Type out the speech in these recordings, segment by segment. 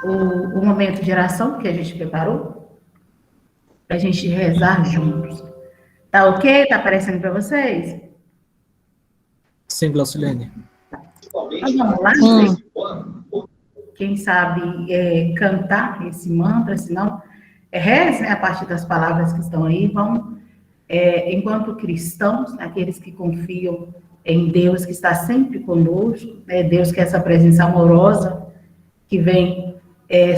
o momento de oração que a gente preparou, para a gente rezar juntos. Tá ok? Tá aparecendo para vocês? Sim, Glaucilene. Então, vamos lá? Quem sabe cantar esse mantra, senão reze, né, a partir das palavras que estão aí, vão, enquanto cristãos, aqueles que confiam em Deus que está sempre conosco, né, Deus que é essa presença amorosa que vem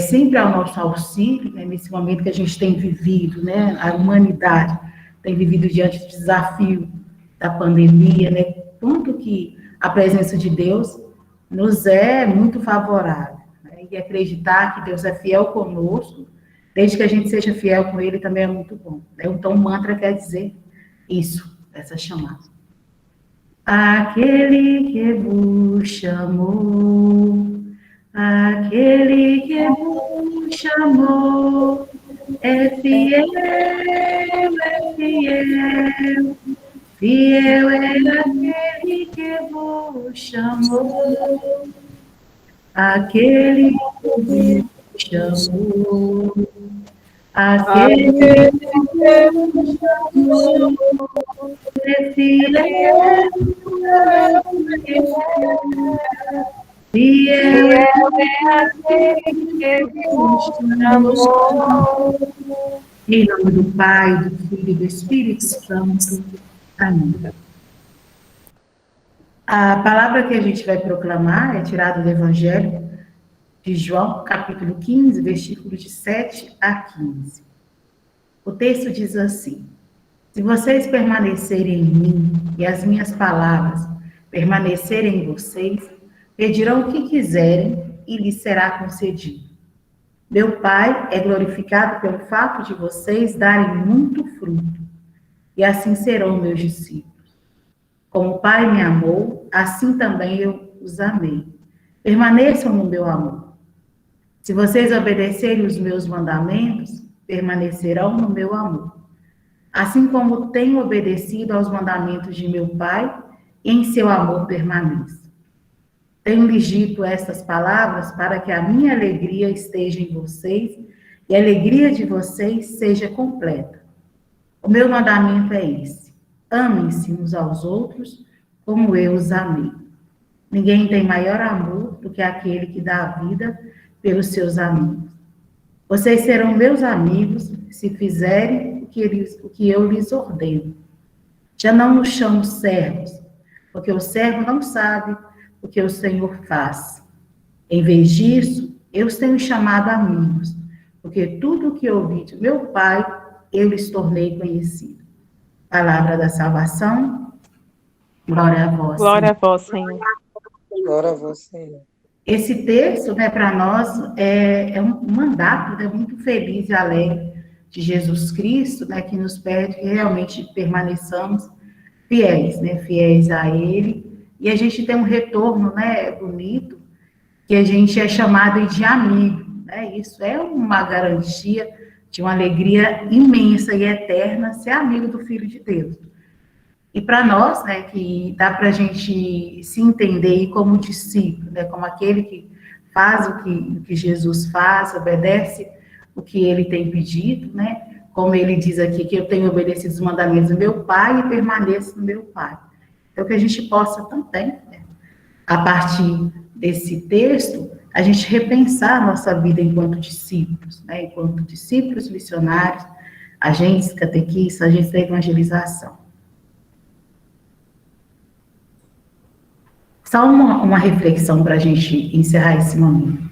sempre ao nosso auxílio, né, nesse momento que a gente tem vivido, né, a humanidade tem vivido diante do desafio da pandemia, né, quanto que a presença de Deus nos é muito favorável, né, e acreditar que Deus é fiel conosco, desde que a gente seja fiel com Ele, também é muito bom, né? Então, o mantra quer dizer isso, essa chamada. Aquele que vos chamou, aquele que vos chamou, é fiel, fiel é aquele que vos chamou, aquele que vos chamou, aquele que vos chamou, é fiel, fiel é aquele que vos chamou. Em nome do Pai, do Filho e do Espírito Santo. Amém. A palavra que a gente vai proclamar é tirada do Evangelho de João, capítulo 15, versículos de 7 a 15. O texto diz assim: se vocês permanecerem em mim e as minhas palavras permanecerem em vocês, pedirão o que quiserem e lhes será concedido. Meu Pai é glorificado pelo fato de vocês darem muito fruto, e assim serão meus discípulos. Como o Pai me amou, assim também eu os amei. Permaneçam no meu amor. Se vocês obedecerem os meus mandamentos, permanecerão no meu amor. Assim como tenho obedecido aos mandamentos de meu Pai, em seu amor permaneço. Tenho-lhes dito estas palavras para que a minha alegria esteja em vocês e a alegria de vocês seja completa. O meu mandamento é esse: amem-se uns aos outros como eu os amei. Ninguém tem maior amor do que aquele que dá a vida pelos seus amigos. Vocês serão meus amigos se fizerem o que eu lhes ordeno. Já não os chamo servos, porque o servo não sabe o que o Senhor faz. Em vez disso, eu os tenho chamado amigos, porque tudo o que ouvi de meu Pai, eu lhes tornei conhecido. Palavra da salvação. Glória a vós, Glória a vós, Senhor. Glória a vós, Senhor. Esse texto, né, para nós, é um mandato, né, muito feliz e alegre de Jesus Cristo, né, que nos pede que realmente permaneçamos fiéis, né, fiéis a Ele. E a gente tem um retorno, né, bonito, que a gente é chamado de amigo, né? Isso é uma garantia de uma alegria imensa e eterna ser amigo do Filho de Deus. E para nós, né, que dá para a gente se entender como discípulo, né, como aquele que faz o que Jesus faz, obedece o que ele tem pedido, né, como ele diz aqui, que eu tenho obedecido os mandamentos do meu Pai e permaneço no meu Pai. Então, que a gente possa também, né, a partir desse texto, a gente repensar a nossa vida enquanto discípulos, né, enquanto discípulos missionários, agentes catequistas, agentes da evangelização. Só uma reflexão para a gente encerrar esse momento.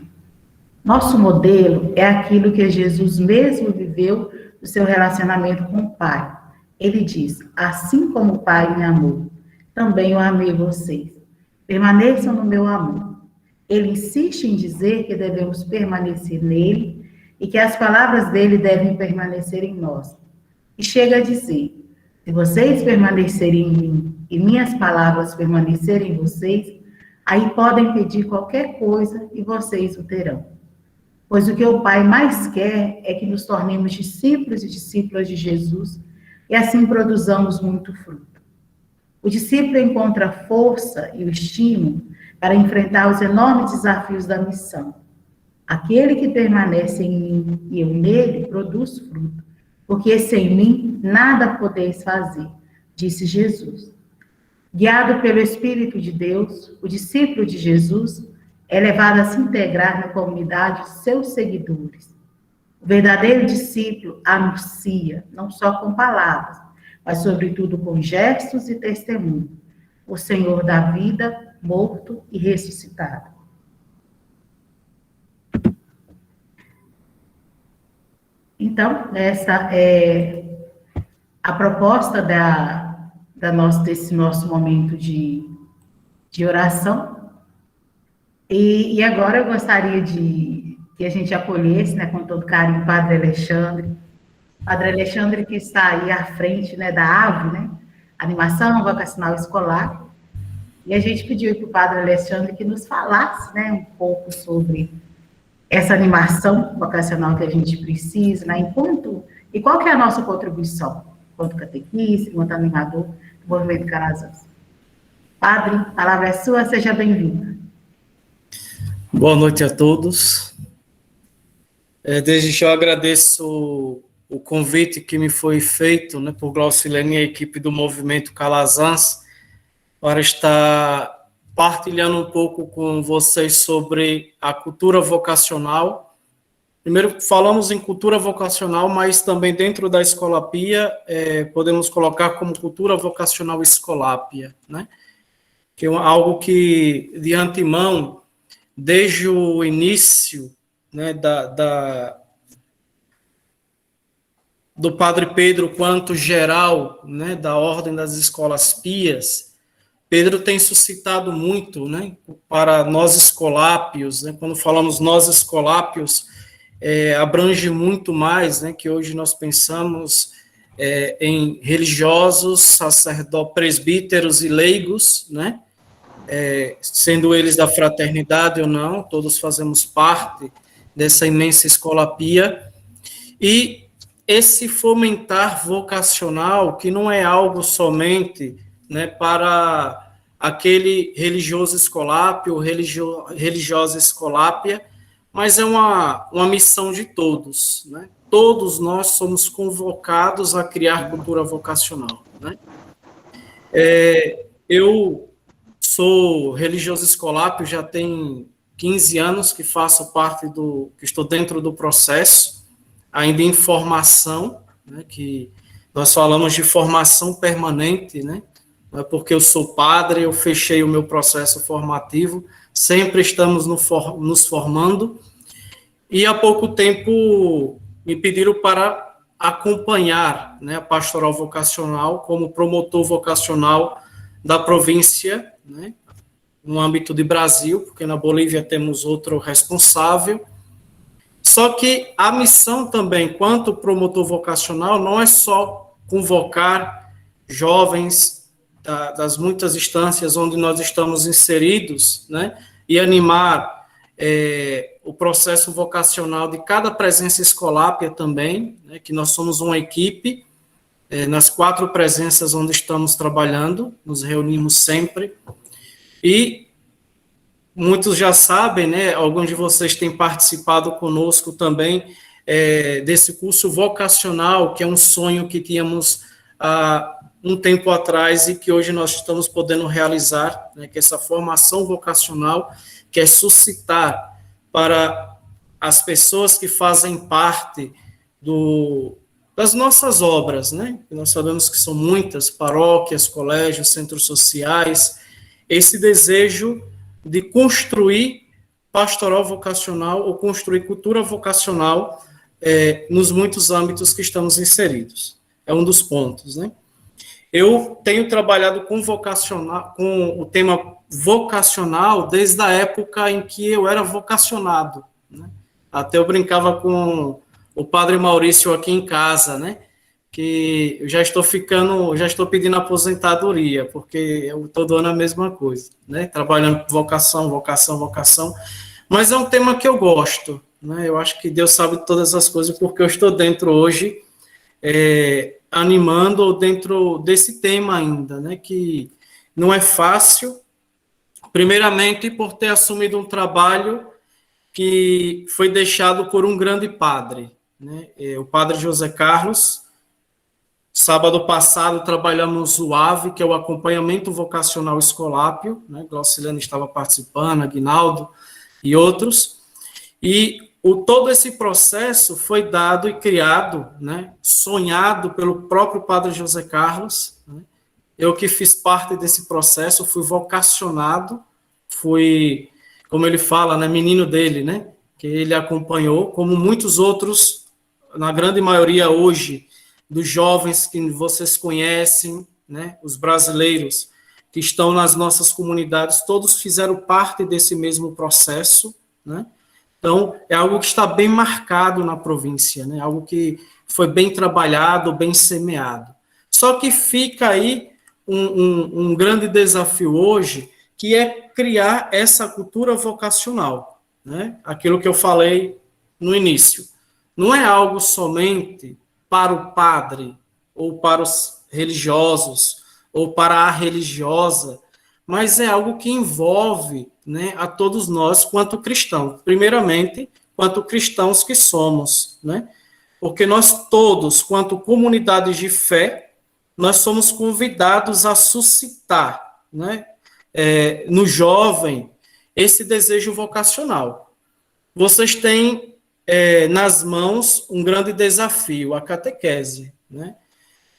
Nosso modelo é aquilo que Jesus mesmo viveu no seu relacionamento com o Pai. Ele diz: assim como o Pai me amou, também eu amei vocês. Permaneçam no meu amor. Ele insiste em dizer que devemos permanecer nele e que as palavras dele devem permanecer em nós. E chega a dizer: se vocês permanecerem em mim e minhas palavras permanecerem em vocês, aí podem pedir qualquer coisa e vocês o terão. Pois o que o Pai mais quer é que nos tornemos discípulos e discípulas de Jesus e assim produzamos muito fruto. O discípulo encontra força e o estímulo para enfrentar os enormes desafios da missão. Aquele que permanece em mim e eu nele, produz fruto, porque sem mim nada podeis fazer, disse Jesus. Guiado pelo Espírito de Deus, o discípulo de Jesus é levado a se integrar na comunidade de seus seguidores. O verdadeiro discípulo anuncia, não só com palavras, mas sobretudo com gestos e testemunho, o Senhor da vida, morto e ressuscitado. Então, essa é a proposta desse nosso momento de oração. E agora eu gostaria de que a gente acolhesse, né, com todo carinho, o Padre Alexandre. Padre Alexandre, que está aí à frente, né, da AVE, né, Animação Vocacional Escolar. E a gente pediu para o Padre Alexandre que nos falasse, né, um pouco sobre essa animação vocacional que a gente precisa, né, e qual que é a nossa contribuição, enquanto catequista, enquanto animador do Movimento Calazans. Padre, a palavra é sua, seja bem-vindo. Boa noite a todos. Desde já eu agradeço o convite que me foi feito, né, por Glaucilene e a equipe do Movimento Calazans para estar partilhando um pouco com vocês sobre a cultura vocacional. Primeiro, falamos em cultura vocacional, mas também dentro da Escolapia, podemos colocar como cultura vocacional Escolápia, né? Que é algo que, de antemão, desde o início, né, do Padre Pedro quanto geral, né, da Ordem das Escolas Pias, Pedro tem suscitado muito, né, para nós escolápios, né, quando falamos nós escolápios, abrange muito mais, né, que hoje nós pensamos em religiosos, sacerdotes, presbíteros e leigos, né, sendo eles da fraternidade ou não, todos fazemos parte dessa imensa escolapia, e esse fomentar vocacional, que não é algo somente, né, para aquele religioso escolápio, religiosa escolápia, mas é uma missão de todos, né? Todos nós somos convocados a criar cultura vocacional, né? Eu sou religioso escolápio, já tem 15 anos que faço parte que estou dentro do processo, ainda em formação, né, que nós falamos de formação permanente, né? Não é porque eu sou padre, eu fechei o meu processo formativo, sempre estamos nos formando, e há pouco tempo me pediram para acompanhar, né, a pastoral vocacional como promotor vocacional da província, né, no âmbito de Brasil, porque na Bolívia temos outro responsável. Só que a missão também, quanto promotor vocacional, não é só convocar jovens das muitas instâncias onde nós estamos inseridos, né, e animar o processo vocacional de cada presença escolápia também, né, que nós somos uma equipe, nas 4 presenças onde estamos trabalhando, nos reunimos sempre, e muitos já sabem, né, alguns de vocês têm participado conosco também desse curso vocacional, que é um sonho que tínhamos há um tempo atrás e que hoje nós estamos podendo realizar, né, que é essa formação vocacional, que é suscitar para as pessoas que fazem parte das nossas obras, né, que nós sabemos que são muitas, paróquias, colégios, centros sociais, esse desejo de construir pastoral vocacional ou construir cultura vocacional nos muitos âmbitos que estamos inseridos. É um dos pontos, né? Eu tenho trabalhado com o tema vocacional desde a época em que eu era vocacionado, né? Até eu brincava com o padre Maurício aqui em casa, né? Que eu já estou pedindo aposentadoria, porque eu estou doando a mesma coisa, né? Trabalhando com vocação, mas é um tema que eu gosto, né? Eu acho que Deus sabe todas as coisas, porque eu estou dentro hoje, animando dentro desse tema ainda, né? Que não é fácil, primeiramente por ter assumido um trabalho que foi deixado por um grande padre, né? O padre José Carlos. Sábado passado trabalhamos o AVE, que é o Acompanhamento Vocacional Escolápio, né? Glauciliano estava participando, Aguinaldo e outros, e todo esse processo foi dado e criado, né? Sonhado pelo próprio padre José Carlos, né? Eu que fiz parte desse processo, fui vocacionado, fui, como ele fala, né, menino dele, né, que ele acompanhou, como muitos outros, na grande maioria hoje, dos jovens que vocês conhecem, né, os brasileiros que estão nas nossas comunidades, todos fizeram parte desse mesmo processo, né? Então, é algo que está bem marcado na província, né? Algo que foi bem trabalhado, bem semeado. Só que fica aí um grande desafio hoje, que é criar essa cultura vocacional, né? Aquilo que eu falei no início. Não é algo somente para o padre, ou para os religiosos, ou para a religiosa, mas é algo que envolve, né, a todos nós quanto cristãos. Primeiramente, quanto cristãos que somos, né? Porque nós todos, quanto comunidades de fé, nós somos convidados a suscitar, né, no jovem esse desejo vocacional. Vocês têm nas mãos um grande desafio, a catequese, né?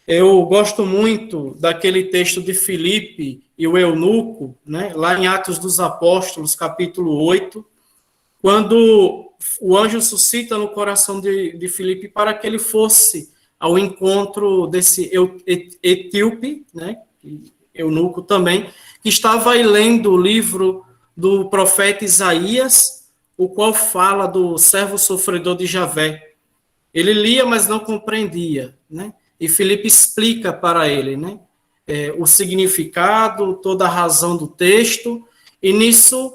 Eu gosto muito daquele texto de Filipe e o eunuco, né, lá em Atos dos Apóstolos, capítulo 8, quando o anjo suscita no coração de Filipe para que ele fosse ao encontro desse etíope, né, eunuco também, que estava aí lendo o livro do profeta Isaías, o qual fala do servo sofredor de Javé. Ele lia, mas não compreendia, né? E Filipe explica para ele, né, o significado, toda a razão do texto, e nisso,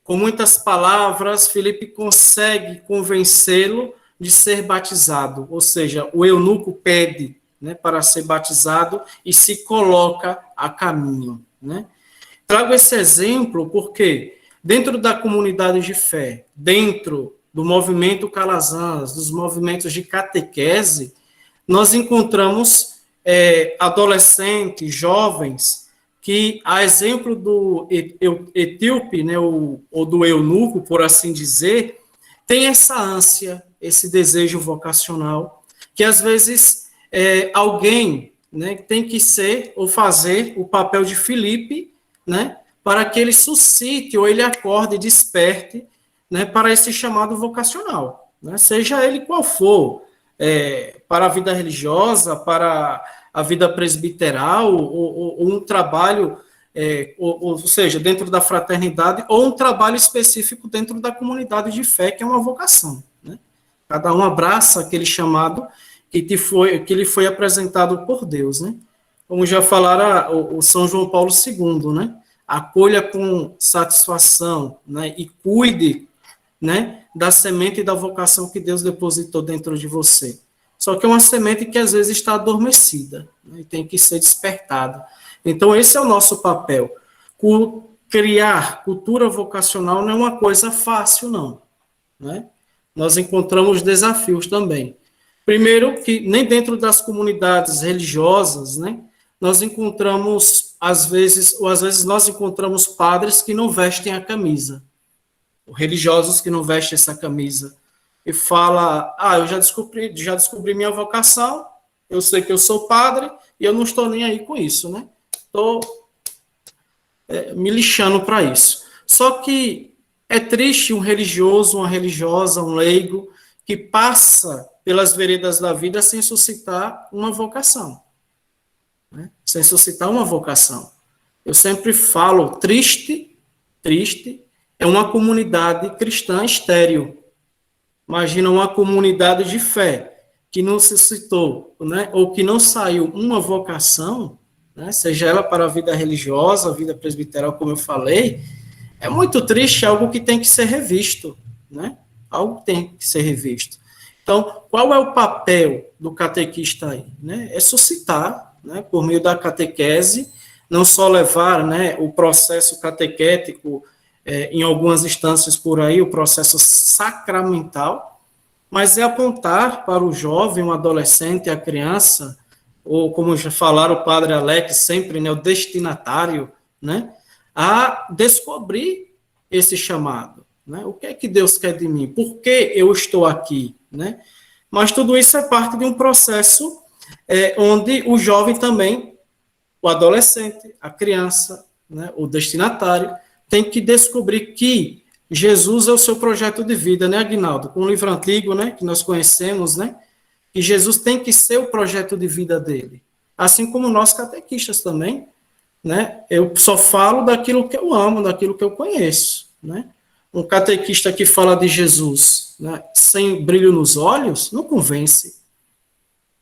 com muitas palavras, Filipe consegue convencê-lo de ser batizado, ou seja, o eunuco pede, né, para ser batizado e se coloca a caminho, né? Trago esse exemplo porque dentro da comunidade de fé, dentro do movimento Calazans, dos movimentos de catequese, nós encontramos adolescentes, jovens, que, a exemplo do etíope, né, ou do eunuco, por assim dizer, tem essa ânsia, esse desejo vocacional, que às vezes alguém, né, tem que ser ou fazer o papel de Filipe, né, para que ele suscite ou ele acorde e desperte, né, para esse chamado vocacional, né, seja ele qual for, para a vida religiosa, para a vida presbiteral, ou um trabalho, ou seja, dentro da fraternidade, ou um trabalho específico dentro da comunidade de fé, que é uma vocação, né? Cada um abraça aquele chamado que lhe foi apresentado por Deus, né? Como já falara o São João Paulo II, né? Acolha com satisfação, né? E cuide, né, da semente e da vocação que Deus depositou dentro de você. Só que é uma semente que às vezes está adormecida, né, e tem que ser despertada. Então esse é o nosso papel. Criar cultura vocacional não é uma coisa fácil, não, né? Nós encontramos desafios também. Primeiro, que nem dentro das comunidades religiosas, né, nós encontramos, às vezes nós encontramos padres que não vestem a camisa, religiosos que não vestem essa camisa, e fala, eu já descobri minha vocação, eu sei que eu sou padre, e eu não estou nem aí com isso, né? Estou me lixando para isso. Só que é triste um religioso, uma religiosa, um leigo, que passa pelas veredas da vida sem suscitar uma vocação, né? Sem suscitar uma vocação. Eu sempre falo, triste, é uma comunidade cristã estéril. Imagina uma comunidade de fé que não suscitou, né, ou que não saiu uma vocação, né, seja ela para a vida religiosa, a vida presbiteral, como eu falei, é muito triste, algo que tem que ser revisto, né? Algo que tem que ser revisto. Então, qual é o papel do catequista aí, né? É suscitar, né, por meio da catequese, não só levar, né, o processo catequético em algumas instâncias por aí, o processo sacramental, mas é apontar para o jovem, o adolescente, a criança, ou como já falaram o padre Alex, sempre, né, o destinatário, né, a descobrir esse chamado, né, o que é que Deus quer de mim, por que eu estou aqui, né, mas tudo isso é parte de um processo onde o jovem também, o adolescente, a criança, né, o destinatário, tem que descobrir que Jesus é o seu projeto de vida, né, Aguinaldo? Com o livro antigo, né, que nós conhecemos, né, que Jesus tem que ser o projeto de vida dele. Assim como nós catequistas também, né, eu só falo daquilo que eu amo, daquilo que eu conheço, né. Um catequista que fala de Jesus, né, sem brilho nos olhos, não convence.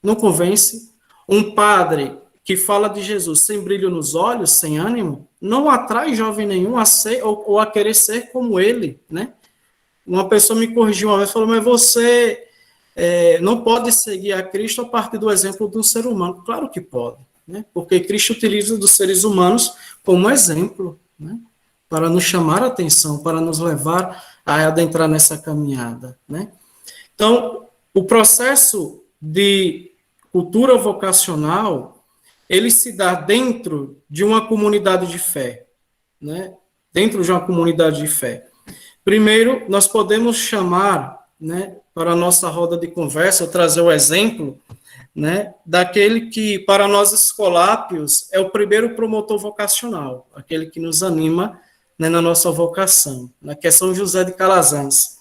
Não convence. Um padre que fala de Jesus sem brilho nos olhos, sem ânimo, não atrai jovem nenhum a ser ou a querer ser como ele, né? Uma pessoa me corrigiu uma vez, falou, mas você não pode seguir a Cristo a partir do exemplo de um ser humano. Claro que pode, né? Porque Cristo utiliza dos seres humanos como exemplo, né? Para nos chamar a atenção, para nos levar a adentrar nessa caminhada, né? Então, o processo de cultura vocacional, ele se dá dentro de uma comunidade de fé, né? Dentro de uma comunidade de fé. Primeiro, nós podemos chamar, né, para a nossa roda de conversa, trazer o exemplo, né, daquele que, para nós escolápios, é o primeiro promotor vocacional, aquele que nos anima, né, na nossa vocação, né, que é São José de Calazans.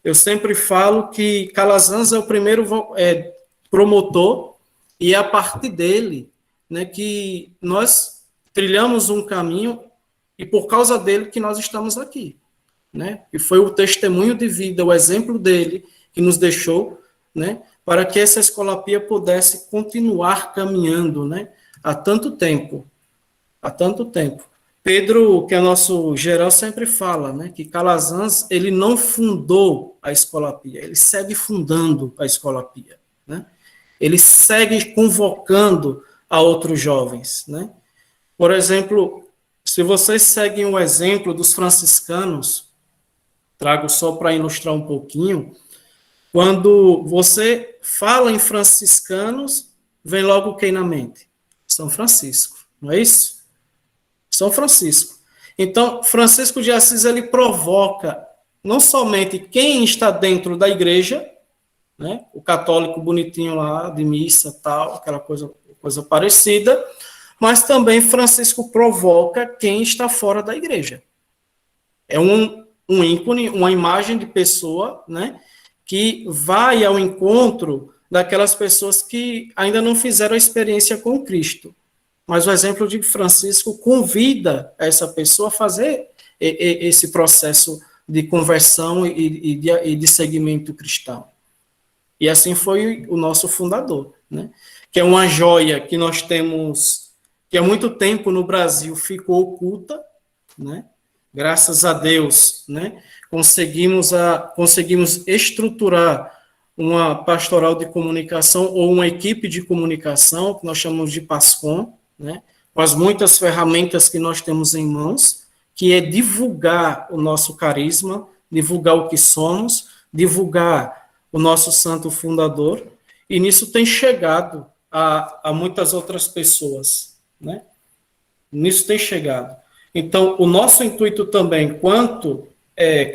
Eu sempre falo que Calazans é o primeiro promotor, e é a partir dele, né, que nós trilhamos um caminho, e por causa dele que nós estamos aqui, né, e foi o testemunho de vida, o exemplo dele, que nos deixou, né, para que essa escolapia pudesse continuar caminhando, né, há tanto tempo. Pedro, que é nosso geral, sempre fala, né, que Calazans, ele não fundou a escolapia, ele segue fundando a escolapia, né? Ele segue convocando a outros jovens, né? Por exemplo, se vocês seguem o exemplo dos franciscanos, trago só para ilustrar um pouquinho, quando você fala em franciscanos, vem logo quem na mente? São Francisco, não é isso? São Francisco. Então, Francisco de Assis, ele provoca não somente quem está dentro da igreja, né, o católico bonitinho lá, de missa, tal, aquela coisa parecida, mas também Francisco provoca quem está fora da igreja. É um ícone, uma imagem de pessoa, né, que vai ao encontro daquelas pessoas que ainda não fizeram a experiência com Cristo. Mas o exemplo de Francisco convida essa pessoa a fazer esse processo de conversão e de seguimento cristão. E assim foi o nosso fundador, né? Que é uma joia que nós temos, que há muito tempo no Brasil ficou oculta, né? Graças a Deus, né? Conseguimos estruturar uma pastoral de comunicação ou uma equipe de comunicação, que nós chamamos de PASCOM, né, com as muitas ferramentas que nós temos em mãos, que é divulgar o nosso carisma, divulgar o que somos, divulgar o nosso santo fundador, e nisso tem chegado a muitas outras pessoas, né? Nisso tem chegado. Então, o nosso intuito também, quanto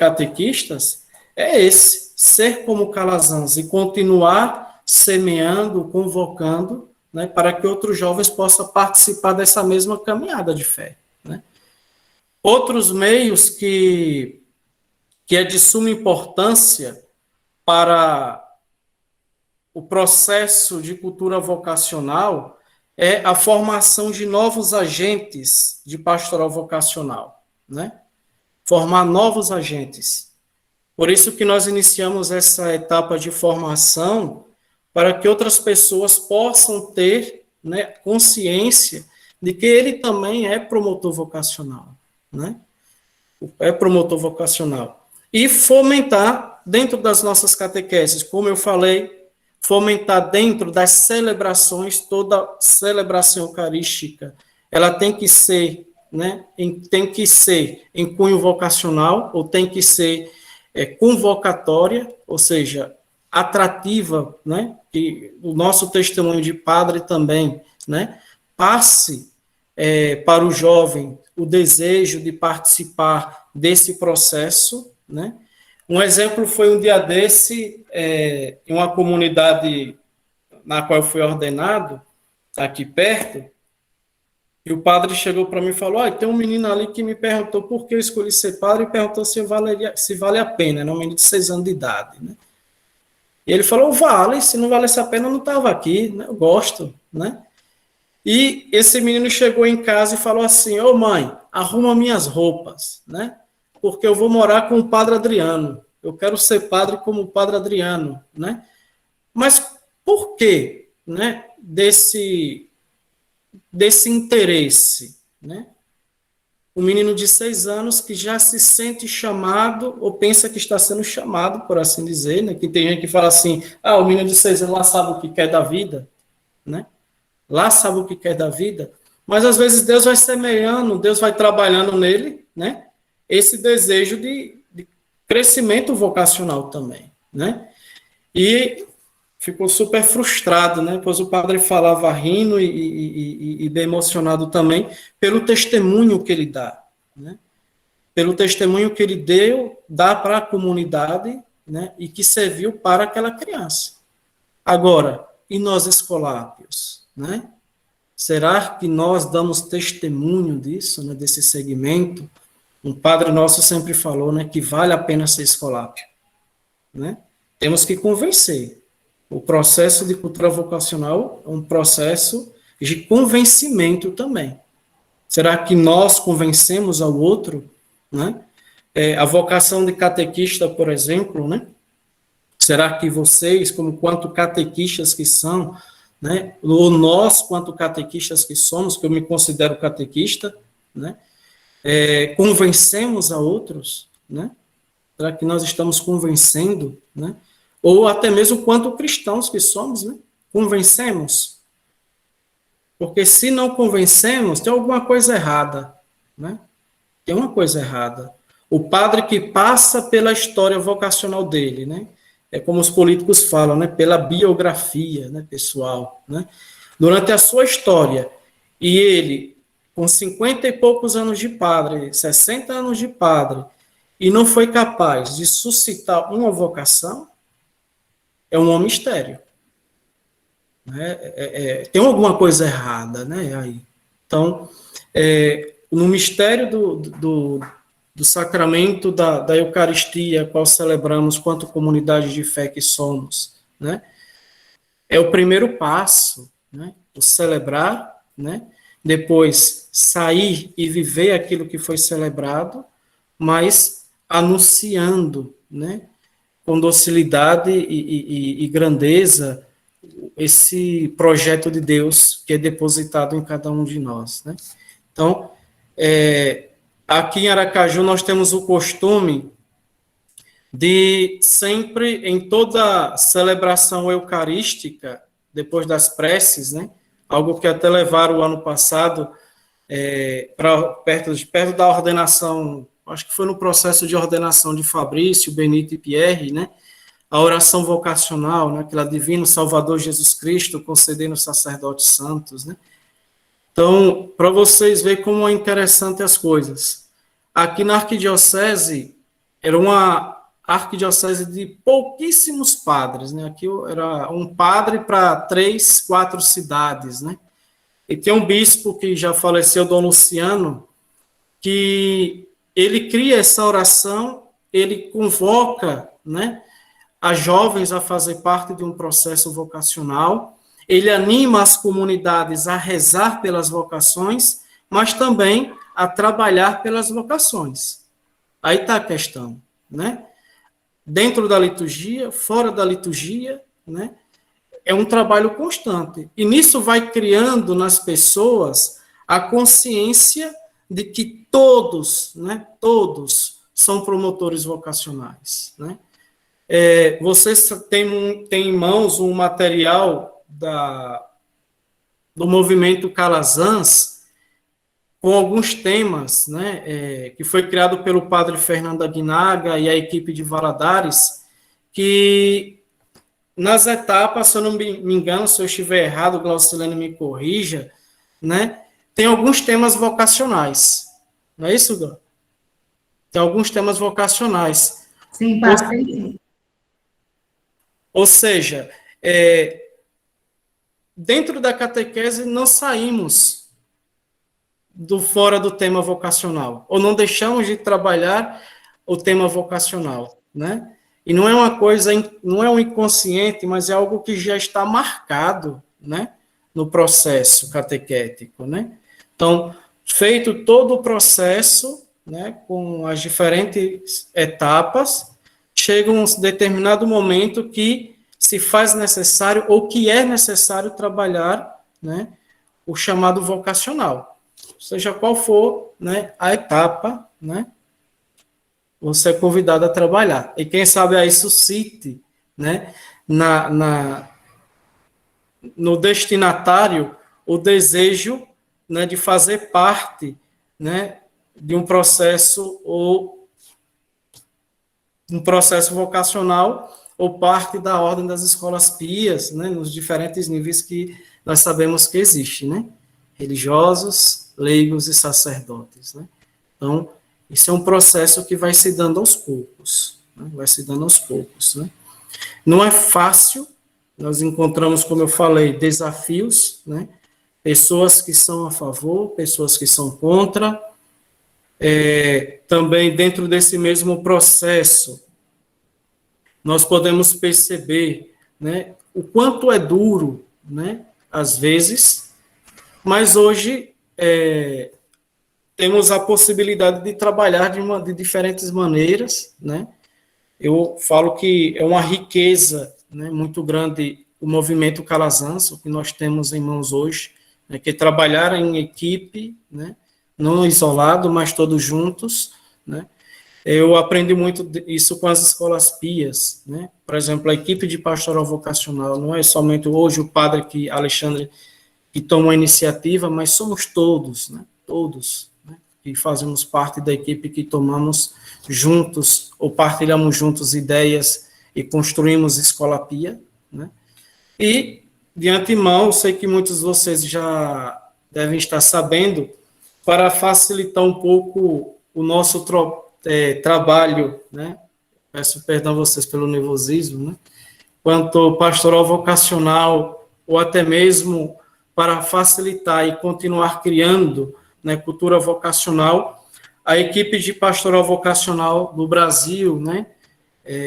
catequistas, é esse, ser como Calazans e continuar semeando, convocando, né, para que outros jovens possam participar dessa mesma caminhada de fé, né? Outros meios que é de suma importância para o processo de cultura vocacional é a formação de novos agentes de pastoral vocacional, né? Formar novos agentes. Por isso que nós iniciamos essa etapa de formação, para que outras pessoas possam ter, né, consciência de que ele também é promotor vocacional, né? É promotor vocacional. E fomentar dentro das nossas catequeses, como eu falei, fomentar dentro das celebrações, toda celebração eucarística, ela tem que ser, né, tem que ser em cunho vocacional ou tem que ser convocatória, ou seja, atrativa, né, que o nosso testemunho de padre também, né, passe para o jovem o desejo de participar desse processo, né. Um exemplo foi um dia desse, em uma comunidade na qual eu fui ordenado, aqui perto, e o padre chegou para mim e falou, tem um menino ali que me perguntou por que eu escolhi ser padre e perguntou se vale a pena, né, um menino de 6 anos de idade, né. E ele falou, vale, se não valesse a pena eu não estava aqui, né, eu gosto, né. E esse menino chegou em casa e falou assim, mãe, arruma minhas roupas, né, porque eu vou morar com o padre Adriano, eu quero ser padre como o padre Adriano, né. Mas por quê, né, desse interesse, né? Um menino de 6 anos que já se sente chamado, ou pensa que está sendo chamado, por assim dizer, né? Que tem gente que fala assim, o menino de 6 anos lá sabe o que quer da vida, né? Lá sabe o que quer da vida, mas às vezes Deus vai semeando, Deus vai trabalhando nele, né? Esse desejo de crescimento vocacional também, né? E ficou super frustrado, né? Pois o padre falava rindo e bem emocionado também pelo testemunho que ele dá, né? Pelo testemunho que ele dá para a comunidade, né? E que serviu para aquela criança. Agora, e nós escolápios, né? Será que nós damos testemunho disso, né? Desse segmento? Um padre nosso sempre falou, né? Que vale a pena ser escolápio, né? Temos que convencer. O processo de cultura vocacional é um processo de convencimento também. Será que nós convencemos ao outro, né? A vocação de catequista, por exemplo, né? Será que vocês, como quanto catequistas que são, né? Ou nós, quanto catequistas que somos, que eu me considero catequista, né? Convencemos a outros, né? Será que nós estamos convencendo, né? Ou até mesmo quanto cristãos que somos, né? Convencemos? Porque se não convencemos, tem alguma coisa errada, né? Tem uma coisa errada. O padre que passa pela história vocacional dele, né? É como os políticos falam, né? Pela biografia, né, pessoal, né? Durante a sua história, e ele, com 50 e poucos anos de padre, 60 anos de padre, e não foi capaz de suscitar uma vocação, é um mistério. Né? Tem alguma coisa errada, né? Aí. Então, no mistério do sacramento da Eucaristia, qual celebramos quanto comunidade de fé que somos, né? É o primeiro passo, né? O celebrar, né? Depois sair e viver aquilo que foi celebrado, mas anunciando, né? Com docilidade e grandeza, esse projeto de Deus que é depositado em cada um de nós, né? Então, aqui em Aracaju nós temos o costume de sempre, em toda celebração eucarística, depois das preces, né? Algo que até levaram o ano passado para perto da ordenação, acho que foi no processo de ordenação de Fabrício, Benito e Pierre, né? A oração vocacional, né? Aquela Divino Salvador Jesus Cristo, concedendo os sacerdotes santos, né? Então, para vocês verem como é interessante as coisas. Aqui na arquidiocese, era uma arquidiocese de pouquíssimos padres, né? Aqui era um padre para 3, 4 cidades, né? E tem um bispo que já faleceu, Dom Luciano, que ele cria essa oração, ele convoca, né, as jovens a fazer parte de um processo vocacional, ele anima as comunidades a rezar pelas vocações, mas também a trabalhar pelas vocações. Aí está a questão, né? Dentro da liturgia, fora da liturgia, né? É um trabalho constante. E nisso vai criando nas pessoas a consciência de que todos, né, todos são promotores vocacionais, né? Vocês têm em mãos um material do movimento Calazans, com alguns temas, né, que foi criado pelo padre Fernando Aguinaga e a equipe de Valadares, que nas etapas, se eu não me engano, se eu estiver errado, o Glaucilene me corrija, né, tem alguns temas vocacionais. Não é isso, Glau? Tem alguns temas vocacionais. Sim, passei. Ou seja, dentro da catequese não saímos fora do tema vocacional, ou não deixamos de trabalhar o tema vocacional, né? E não é uma coisa, não é um inconsciente, mas é algo que já está marcado, né, no processo catequético, né? Então, feito todo o processo, né, com as diferentes etapas, chega um determinado momento que se faz necessário, ou que é necessário trabalhar, né, o chamado vocacional. Seja qual for, né, a etapa, né, você é convidado a trabalhar. E quem sabe aí suscite, né, no destinatário o desejo, né, de fazer parte, né, de um processo vocacional ou parte da ordem das escolas pias, né, nos diferentes níveis que nós sabemos que existe, né, religiosos, leigos e sacerdotes, né. Então, isso é um processo que vai se dando aos poucos, né, vai se dando aos poucos, né. Não é fácil, nós encontramos, como eu falei, desafios, né, pessoas que são a favor, pessoas que são contra, também dentro desse mesmo processo, nós podemos perceber, né, o quanto é duro, né, às vezes, mas hoje temos a possibilidade de trabalhar de diferentes maneiras, né. Eu falo que é uma riqueza, né, muito grande o movimento Calazans, o que nós temos em mãos hoje, né, que é trabalhar em equipe, né, não isolado, mas todos juntos, né. Eu aprendi muito isso com as escolas pias, né? Por exemplo, a equipe de pastoral vocacional não é somente hoje o padre Alexandre que toma a iniciativa, mas somos todos, né? Todos, né, que fazemos parte da equipe que tomamos juntos ou partilhamos juntos ideias e construímos escola pia, né? E de antemão, eu sei que muitos de vocês já devem estar sabendo, para facilitar um pouco o nosso trabalho, né? Peço perdão a vocês pelo nervosismo, né? Quanto pastoral vocacional, ou até mesmo para facilitar e continuar criando, né, cultura vocacional, a equipe de pastoral vocacional do Brasil, né,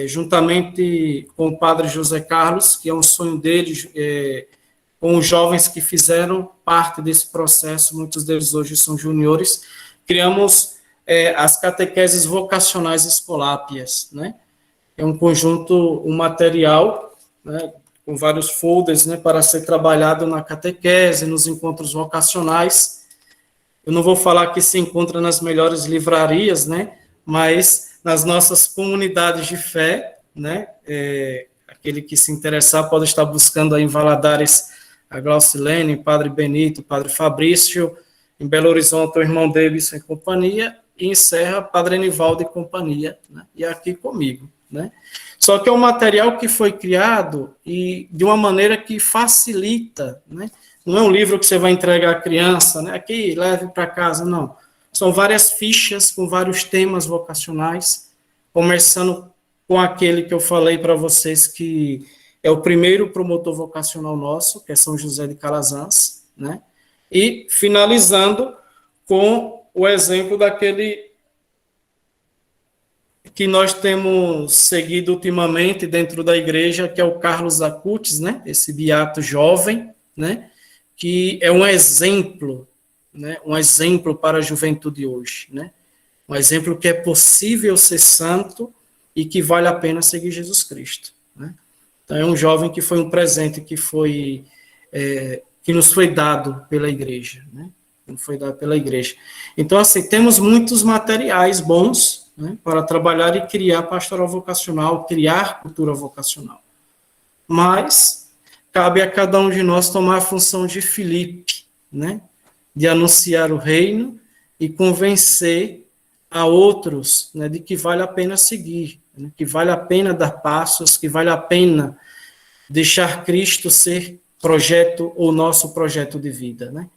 juntamente com o padre José Carlos, que é um sonho dele, com os jovens que fizeram parte desse processo, muitos deles hoje são juniores, criamos as catequeses vocacionais escolápias, né? É um conjunto, um material, né, com vários folders, né, para ser trabalhado na catequese, nos encontros vocacionais. Eu não vou falar que se encontra nas melhores livrarias, né, mas nas nossas comunidades de fé, né, aquele que se interessar pode estar buscando aí em Valadares a Glaucilene, Padre Benito, Padre Fabrício, em Belo Horizonte o irmão Davidson e companhia, e em Serra, Padre Enivaldo e companhia, né, e aqui comigo, né. Só que é um material que foi criado e de uma maneira que facilita, né, não é um livro que você vai entregar à criança, né, aqui, leve para casa, não. São várias fichas com vários temas vocacionais, começando com aquele que eu falei para vocês que é o primeiro promotor vocacional nosso, que é São José de Calazans, né, e finalizando com o exemplo daquele que nós temos seguido ultimamente dentro da igreja, que é o Carlos Acutis, né, esse beato jovem, né, que é um exemplo, né, um exemplo para a juventude hoje, né, um exemplo que é possível ser santo e que vale a pena seguir Jesus Cristo, né. Então é um jovem que foi um presente que nos foi dado pela igreja, né, foi dado pela igreja. Então, assim, temos muitos materiais bons, né, para trabalhar e criar pastoral vocacional, criar cultura vocacional. Mas cabe a cada um de nós tomar a função de Filipe, né, de anunciar o reino e convencer a outros, né, de que vale a pena seguir, né, que vale a pena dar passos, que vale a pena deixar Cristo ser projeto ou nosso projeto de vida, né?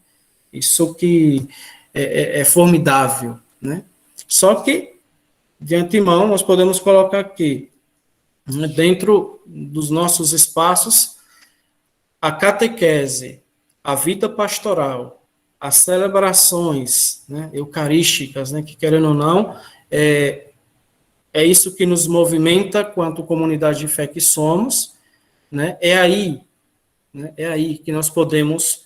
Isso que é formidável, né? Só que, de antemão, nós podemos colocar aqui, né, dentro dos nossos espaços, a catequese, a vida pastoral, as celebrações, né, eucarísticas, né, que querendo ou não, é isso que nos movimenta quanto comunidade de fé que somos, né, é aí que nós podemos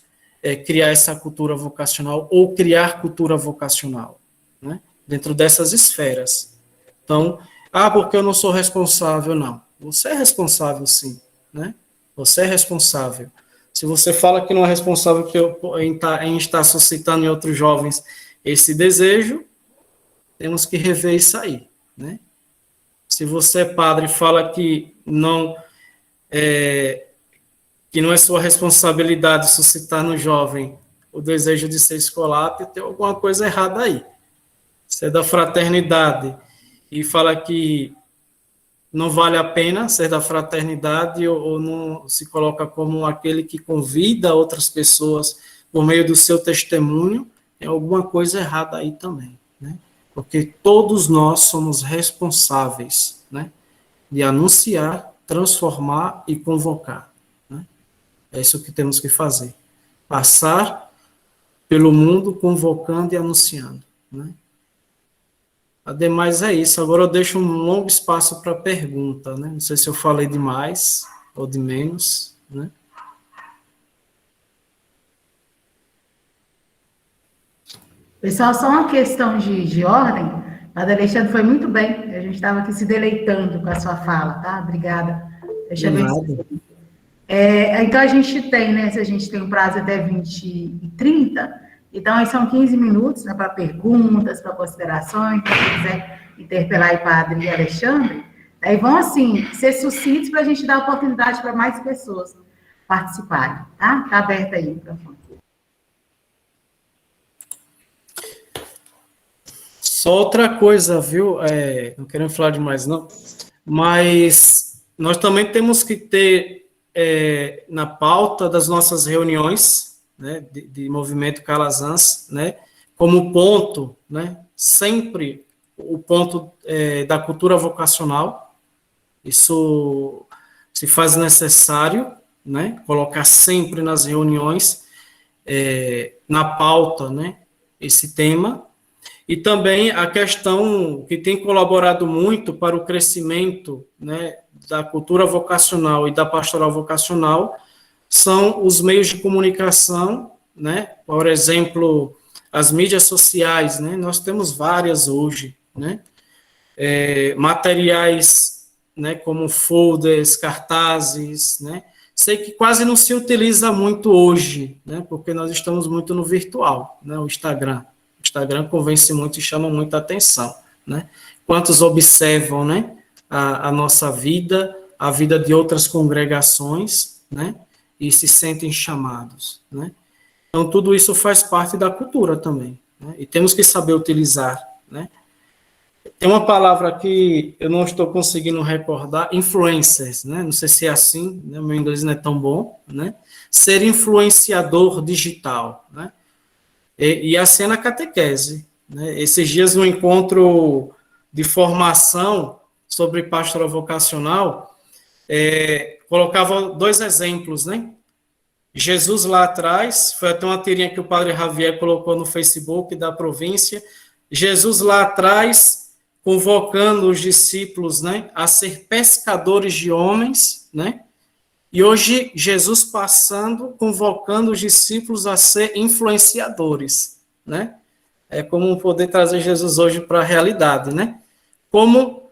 criar essa cultura vocacional ou criar cultura vocacional, né, dentro dessas esferas. Então, porque eu não sou responsável, não. Você é responsável, sim, né? Você é responsável. Se você fala que não é responsável em estar suscitando em outros jovens esse desejo, temos que rever isso aí, né? Se você é padre e fala que não é sua responsabilidade suscitar no jovem o desejo de ser escolápio, tem alguma coisa errada aí. Se é da fraternidade e fala que não vale a pena ser da fraternidade ou não se coloca como aquele que convida outras pessoas por meio do seu testemunho, tem alguma coisa errada aí também, né? Porque todos nós somos responsáveis, né, de anunciar, transformar e convocar, né? É isso que temos que fazer. Passar pelo mundo convocando e anunciando, né? Ademais, é isso. Agora eu deixo um longo espaço para pergunta, né? Não sei se eu falei de mais ou de menos, né? Pessoal, só uma questão de ordem. Padre Alexandre foi muito bem. A gente estava aqui se deleitando com a sua fala, tá? Obrigada. Deixa eu ver se... então, a gente tem, né? Se a gente tem um prazo até 20h30, então aí são 15 minutos, né, para perguntas, para considerações, para quem quiser interpelar o Padre Alexandre. Aí vão, assim, ser sucintos para a gente dar oportunidade para mais pessoas participarem, tá? Está aberto aí o microfone. Só outra coisa, viu? Não querendo falar demais, não, mas nós também temos que ter na pauta das nossas reuniões, né, de movimento Calazans, né, como ponto, né, sempre o ponto da cultura vocacional. Isso se faz necessário, né, colocar sempre nas reuniões, na pauta, né, esse tema. E também a questão que tem colaborado muito para o crescimento, né, da cultura vocacional e da pastoral vocacional são os meios de comunicação, né? Por exemplo, as mídias sociais, né? Nós temos várias hoje, né? Materiais, né, como folders, cartazes, né? Sei que quase não se utiliza muito hoje, né? Porque nós estamos muito no virtual, né? O Instagram convence muito e chama muita atenção, né? Quantos observam, né, a nossa vida, a vida de outras congregações, né, e se sentem chamados, né? Então, tudo isso faz parte da cultura também, né? E temos que saber utilizar, né? Tem uma palavra que eu não estou conseguindo recordar, influencers, né? Não sei se é assim, né? Meu inglês não é tão bom, né? Ser influenciador digital, né? E assim é na catequese, né? Esses dias, no encontro de formação sobre pastoral vocacional, colocava 2 exemplos, né? Jesus lá atrás, foi até uma tirinha que o padre Javier colocou no Facebook da província, Jesus lá atrás, convocando os discípulos, né, a ser pescadores de homens, né? E hoje, Jesus passando, convocando os discípulos a ser influenciadores, né? É como poder trazer Jesus hoje para a realidade, né? Como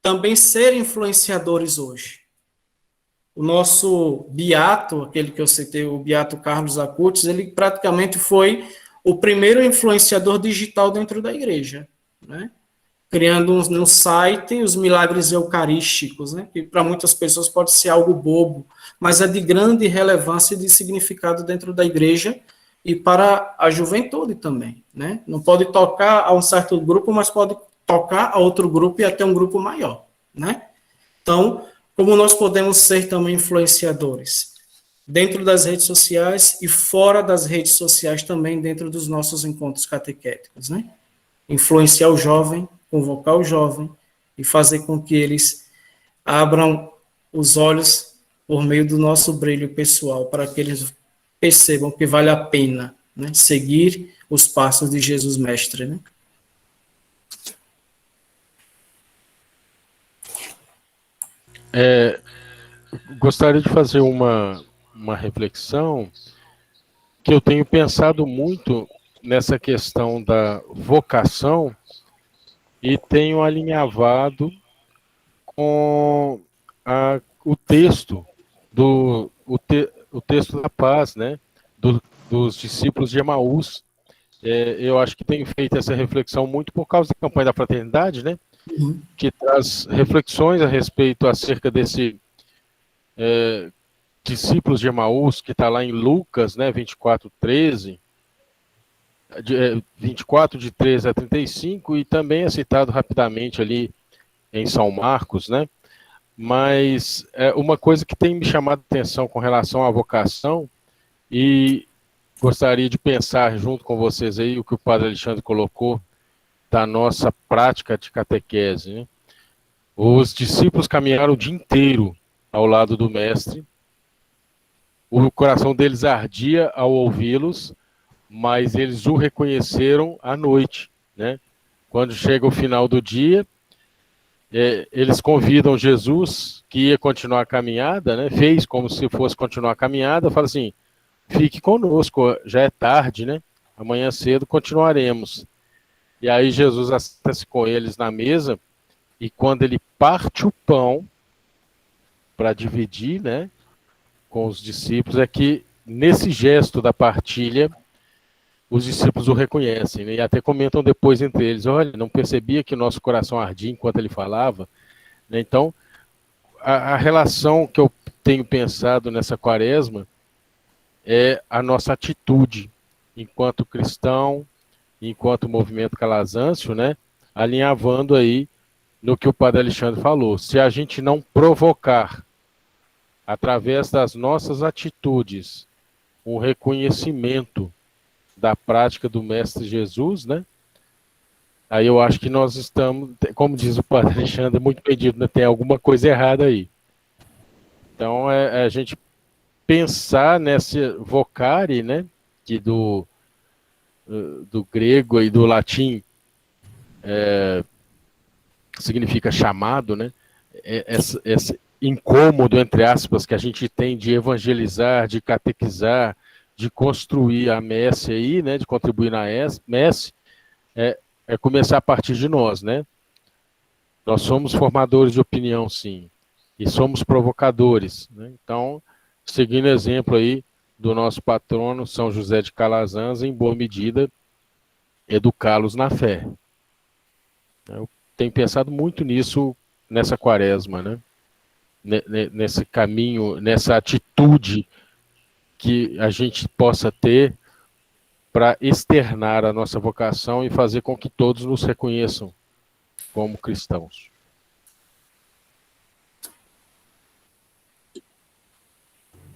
também ser influenciadores hoje. O nosso beato, aquele que eu citei, o beato Carlos Acutis, ele praticamente foi o primeiro influenciador digital dentro da igreja, né? Criando um site, os milagres eucarísticos, né, que para muitas pessoas pode ser algo bobo, mas é de grande relevância e de significado dentro da igreja, e para a juventude também, né? Não pode tocar a um certo grupo, mas pode tocar a outro grupo e até um grupo maior, né? Então, como nós podemos ser também influenciadores? Dentro das redes sociais e fora das redes sociais também, dentro dos nossos encontros catequéticos, né? Influenciar o jovem, convocar o jovem e fazer com que eles abram os olhos por meio do nosso brilho pessoal, para que eles percebam que vale a pena, né, seguir os passos de Jesus Mestre, né? Gostaria de fazer uma reflexão que eu tenho pensado muito nessa questão da vocação e tenho alinhavado com o texto o texto da paz, né, dos discípulos de Emaús. Eu acho que tenho feito essa reflexão muito por causa da campanha da fraternidade, né, que traz reflexões a respeito acerca desse discípulos de Emaús, que está lá em Lucas, né, 24:13, 24 de 13 a 35, e também é citado rapidamente ali em São Marcos, né? Mas uma coisa que tem me chamado a atenção com relação à vocação, e gostaria de pensar junto com vocês aí o que o padre Alexandre colocou da nossa prática de catequese, né? Os discípulos caminharam o dia inteiro ao lado do mestre, o coração deles ardia ao ouvi-los, mas eles o reconheceram à noite, né? Quando chega o final do dia, eles convidam Jesus, que ia continuar a caminhada, né? Fez como se fosse continuar a caminhada, fala assim, fique conosco, já é tarde, né? Amanhã cedo continuaremos. E aí Jesus assenta-se com eles na mesa, e quando ele parte o pão para dividir, né, com os discípulos, é que nesse gesto da partilha, os discípulos o reconhecem, né, e até comentam depois entre eles, olha, não percebia que o nosso coração ardia enquanto ele falava, né? Então, a relação que eu tenho pensado nessa quaresma é a nossa atitude enquanto cristão, enquanto movimento Calazâncio, né, alinhavando aí no que o padre Alexandre falou. Se a gente não provocar, através das nossas atitudes, um reconhecimento da prática do Mestre Jesus, né? Aí eu acho que nós estamos, como diz o padre Alexandre, muito perdido, né? Tem alguma coisa errada aí. Então, a gente pensar nesse vocare, né? Que do grego e do latim significa chamado, né? Esse incômodo, entre aspas, que a gente tem de evangelizar, de catequizar, de construir a messe aí, né, de contribuir na messe, é começar a partir de nós, né? Nós somos formadores de opinião, sim, e somos provocadores, né? Então, seguindo o exemplo aí do nosso patrono, São José de Calazans, em boa medida, educá-los na fé. Eu tenho pensado muito nisso nessa quaresma, né? Nesse caminho, nessa atitude que a gente possa ter para externar a nossa vocação e fazer com que todos nos reconheçam como cristãos.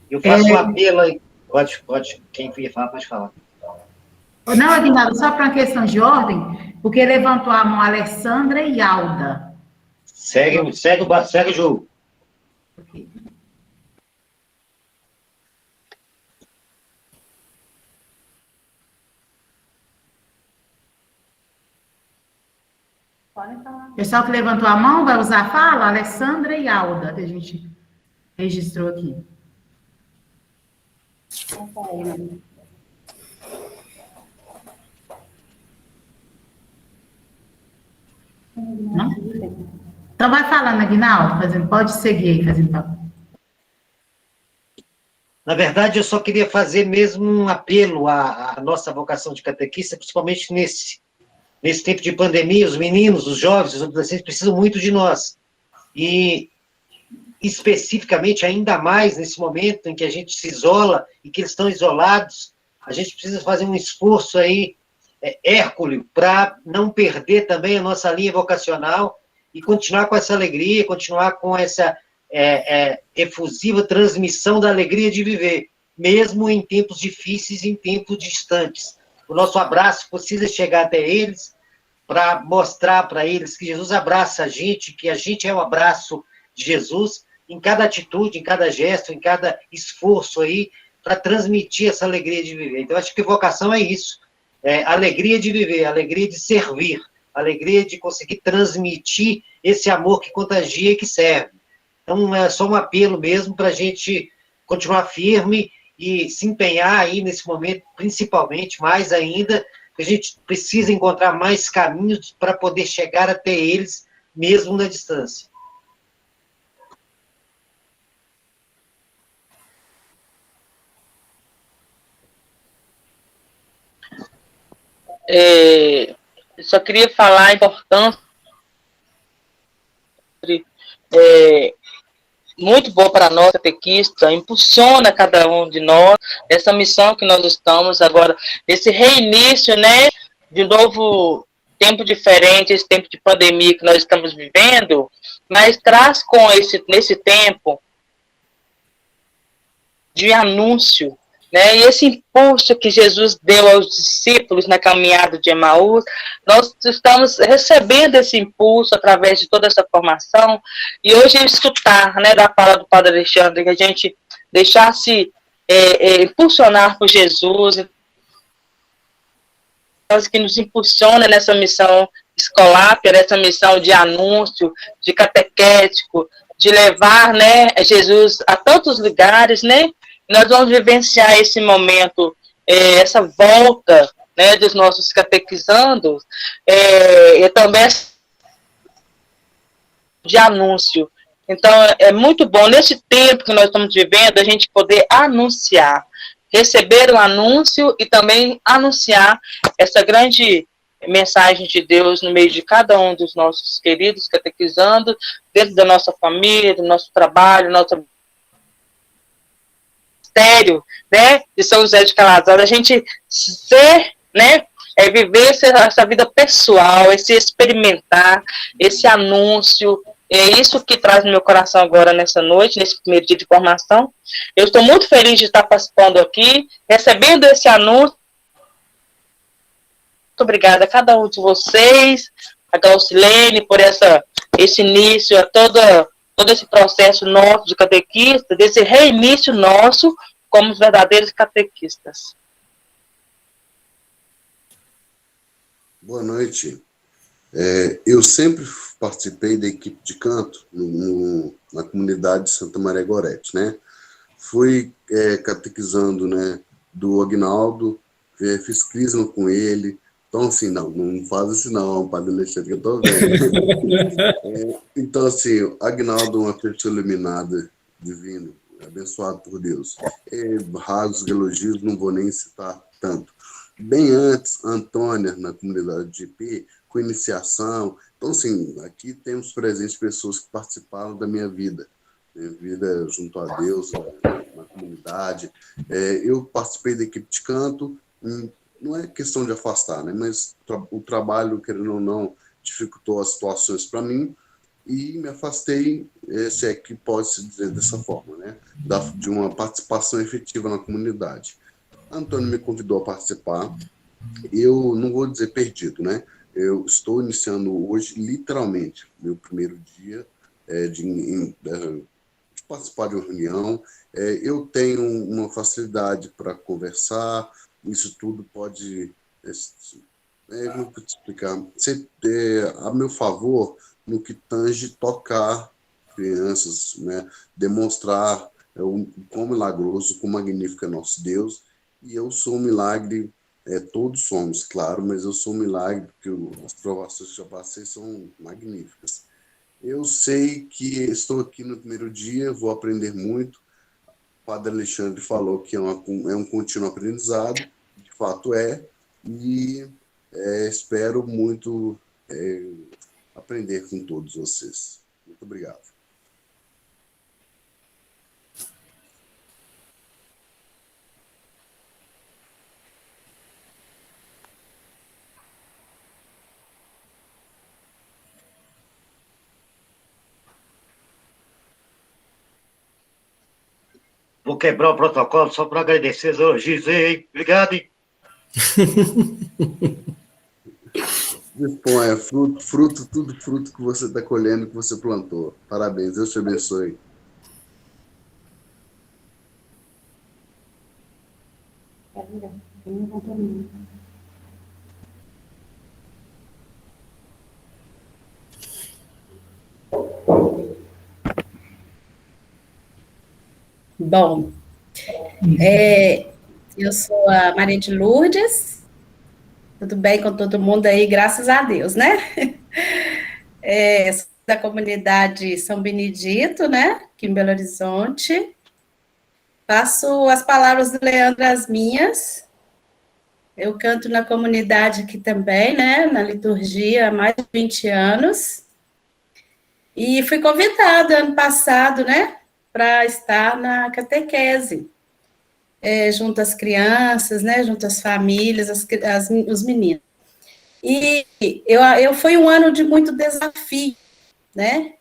Eu faço um apelo aí. Pode, quem ia falar, pode falar. Não, Aguinaldo, só para uma questão de ordem, porque levantou a mão a Alessandra e Alda. Segue o jogo. Okay. O pessoal que levantou a mão vai usar a fala? Alessandra e Alda, que a gente registrou aqui. Não? Então vai falando, Aguinaldo, pode seguir aí, fazendo papo. Na verdade, eu só queria fazer mesmo um apelo à nossa vocação de catequista, principalmente nesse tempo de pandemia. Os meninos, os jovens, os adolescentes precisam muito de nós. E, especificamente, ainda mais nesse momento em que a gente se isola e que eles estão isolados, a gente precisa fazer um esforço aí, hércules, para não perder também a nossa linha vocacional e continuar com essa alegria, continuar com essa efusiva transmissão da alegria de viver, mesmo em tempos difíceis, em tempos distantes. O nosso abraço precisa chegar até eles, para mostrar para eles que Jesus abraça a gente, que a gente é o abraço de Jesus, em cada atitude, em cada gesto, em cada esforço aí, para transmitir essa alegria de viver. Então, acho que vocação é isso, alegria de viver, alegria de servir, alegria de conseguir transmitir esse amor que contagia e que serve. Então, é só um apelo mesmo para a gente continuar firme e se empenhar aí nesse momento, principalmente, mais ainda, que a gente precisa encontrar mais caminhos para poder chegar até eles, mesmo na distância. Eu só queria falar a importância muito boa para nós, catequista, impulsiona cada um de nós, essa missão que nós estamos agora, esse reinício, né, de novo tempo diferente, esse tempo de pandemia que nós estamos vivendo, mas traz nesse tempo de anúncio, né? E esse impulso que Jesus deu aos discípulos na caminhada de Emaús, nós estamos recebendo esse impulso através de toda essa formação, e hoje escutar, né, da fala do Padre Alexandre, que a gente deixasse impulsionar por Jesus, que nos impulsiona nessa missão escolar, nessa missão de anúncio, de catequético, de levar, né, Jesus a tantos lugares, né? Nós vamos vivenciar esse momento, essa volta, né, dos nossos catequizandos, e também de anúncio. Então, é muito bom, nesse tempo que nós estamos vivendo, a gente poder anunciar, receber o anúncio e também anunciar essa grande mensagem de Deus no meio de cada um dos nossos queridos catequizandos, dentro da nossa família, do nosso trabalho, nosso ministério, né, de São José de Calazans, a gente ser, né, viver essa vida pessoal, esse experimentar, esse anúncio, é isso que traz no meu coração agora nessa noite, nesse primeiro dia de formação. Eu estou muito feliz de estar participando aqui, recebendo esse anúncio. Muito obrigada a cada um de vocês, a Glaucilene, por esse início, a todo esse processo nosso de catequista, desse reinício nosso como verdadeiros catequistas. Boa noite. Eu sempre participei da equipe de canto na comunidade de Santa Maria Gorete, né? Fui catequizando, né, do Aguinaldo, fiz crisma com ele. Então, assim, não faz assim não, Padre Alexandre, que eu tô vendo. Então, assim, Aguinaldo é uma pessoa iluminada, divino, abençoado por Deus. Raros elogios, não vou nem citar tanto. Bem antes, Antônia, na comunidade de IP, com iniciação. Então, assim, aqui temos presentes pessoas que participaram da minha vida junto a Deus, na comunidade. Eu participei da equipe de canto, não é questão de afastar, né? Mas o trabalho, querendo ou não, dificultou as situações para mim e me afastei, se é que pode-se dizer dessa forma, né? De uma participação efetiva na comunidade. Antônio me convidou a participar. Eu não vou dizer perdido, né? Eu estou iniciando hoje, literalmente, meu primeiro dia de participar de uma reunião. Eu tenho uma facilidade para conversar, isso tudo pode, como eu vou te explicar, ser a meu favor no que tange tocar crianças, né? Demonstrar o quão milagroso, quão magnífico é nosso Deus. E eu sou um milagre, todos somos, claro, mas eu sou um milagre porque as provações que já passei são magníficas. Eu sei que estou aqui no primeiro dia, vou aprender muito. O Padre Alexandre falou que é um contínuo aprendizado, de fato e espero muito aprender com todos vocês. Muito obrigado. Vou quebrar o protocolo só para agradecer as elogios aí, hein? Obrigado, hein? Dispõe, fruto, tudo fruto que você está colhendo, que você plantou. Parabéns, Deus te abençoe. Bom, eu sou a Maria de Lourdes, tudo bem com todo mundo aí, graças a Deus, né? Sou da comunidade São Benedito, né, aqui em Belo Horizonte. Faço as palavras do Leandro as minhas. Eu canto na comunidade aqui também, né, na liturgia há mais de 20 anos. E fui convidada ano passado, né, para estar na catequese, junto às crianças, né, junto às famílias, os meninos. E foi um ano de muito desafio, né,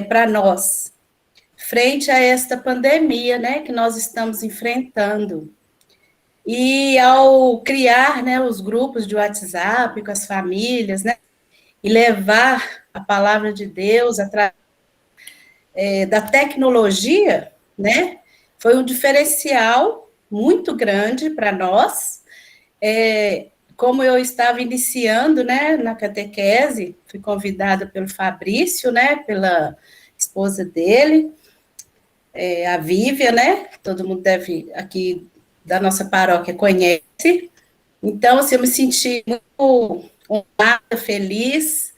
para nós, frente a esta pandemia, né, que nós estamos enfrentando. E ao criar, né, os grupos de WhatsApp com as famílias, né, e levar a palavra de Deus através da tecnologia, né, foi um diferencial muito grande para nós. Como eu estava iniciando, né, na catequese, fui convidada pelo Fabrício, né, pela esposa dele, a Vívia, né, todo mundo deve, aqui da nossa paróquia, conhece. Então, assim, eu me senti muito honrada, feliz,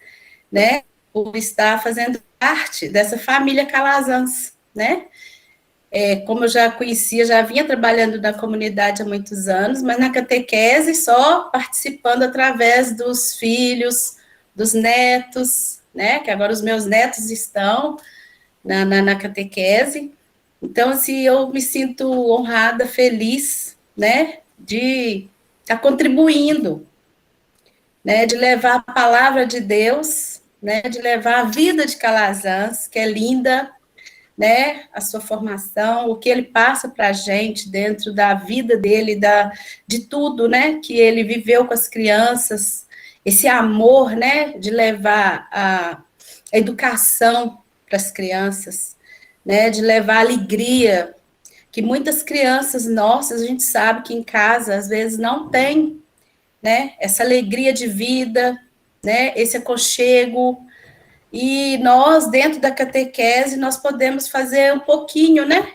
né, por estar fazendo parte dessa família Calazans, né. Como eu já conhecia, já vinha trabalhando na comunidade há muitos anos, mas na catequese só participando através dos filhos, dos netos, né, que agora os meus netos estão na catequese. Então, assim, eu me sinto honrada, feliz, né, de estar contribuindo, né, de levar a palavra de Deus, né, de levar a vida de Calazans, que é linda, né, a sua formação, o que ele passa para a gente dentro da vida dele, de tudo, né, que ele viveu com as crianças, esse amor, né, de levar a educação para as crianças, né, de levar alegria, que muitas crianças nossas, a gente sabe que em casa, às vezes, não tem, né, essa alegria de vida, né, esse aconchego. E nós, dentro da catequese, nós podemos fazer um pouquinho, né?